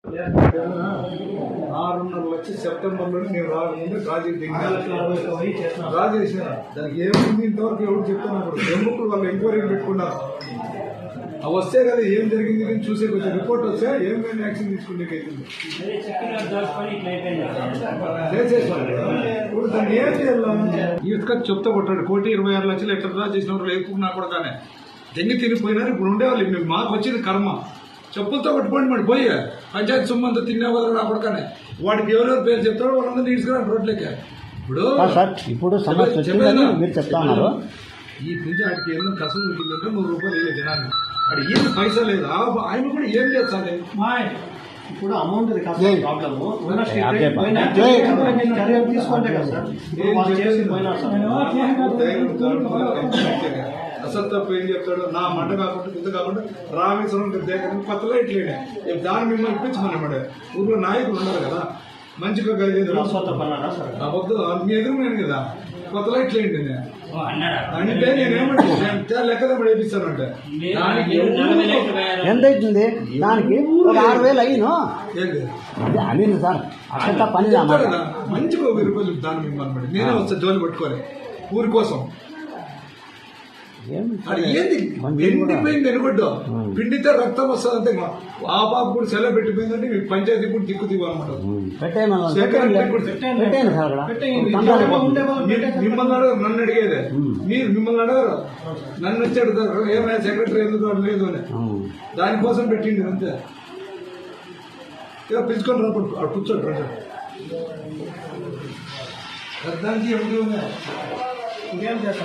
6.5 లక్షలు సెప్టెంబర్లో నేను రాకముందు ప్రాజెక్ట్ రాజేసిన దానికి ఏముంది ఇంతవరకు ఎవరు చెప్తున్నారు. ప్రముఖులు వాళ్ళు ఎంక్వైరీ పెట్టుకున్నారు. అవి వస్తే కదా ఏం జరిగింది అని చూసే కొంచెం రిపోర్ట్ వస్తే ఏమైనా యాక్షన్ తీసుకునేకైతుంది. ఇప్పుడు దాన్ని ఏం చేయాలి? ఇసుక చెప్తా కొట్టాడు 1,26,00,000 ఎట్లా డ్రా చేసిన వాళ్ళు ఎక్కువ కూడా కానీ దెంగి తినిపోయినారు. ఇప్పుడు ఉండేవాళ్ళు మేము మాకు వచ్చింది కర్మ. చెప్పులతో కొట్టుకోండి మరి పోయి పంచాయతీ సొమ్మంతా తినేవాళ్ళు రాకూడగానే వాటికి ఎవరెవరు పేరు చెప్తారో వాళ్ళందరూ తీసుకురాడు రోడ్లకి. ఇప్పుడు మీరు చెప్తా ఉన్నారు ఈ నుంచి వాటికి ఎన్నో కసులు ఉంటుందంటే 100 రూపాయలు ఇవ్వలేదు జనాన్ని. వాడు ఏం పైసా లేదు. ఆయన కూడా ఏం చేస్తాను ఇప్పుడు అమౌంట్ ప్రాబ్లము తీసుకుంటే కదా సార్ అసలు తప్ప ఏం చెప్తాడు. నా మంట కాకుండా ఇంత కాకుండా రామేశ్వరం దగ్గర కొత్తలో ఇట్లేనే దాన్ని మిమ్మల్ని ఇప్పించమన్నమాట. ఊళ్ళో నాయకులు ఉన్నారు కదా మంచిగా అవద్దు మీ ఎదురు నేను కదా కొత్తలో ఇట్లేండి అంటే నేనేమంటే లెక్క వేపిస్తానంటే ఎంత అవుతుంది దానికి 6,000 అయినా అనింది సార్ అక్కడ పని మంచిగా 1,000 రూపాయలు దాని మిమ్మల్ని నేనే వస్తా జోలు పట్టుకోవాలి ఊరి కోసం. అది ఏంది ఎండిపోయింది ఎనుగొడ్డు పిండితే రక్తం వస్తుంది అంతే. ఆ బాబు కూడా సెలవు పెట్టిపోయిందంటే మీ పంచాయతీ కూడా దిక్కు దివ్వనమాట. మిమ్మల్ని అడగరు, నన్ను అడిగేదే. మీరు మిమ్మల్ని అడగరు, నన్ను వచ్చి అడుగుతారు ఏమైనా సెక్రటరీ ఎందుకు లేదు అని. దానికోసం పెట్టింది అంతే. ఇక పిలుచుకొని రాడు కూర్చోండి రండి. దానికి ఏమిటి ఇంకేం చేస్తాం.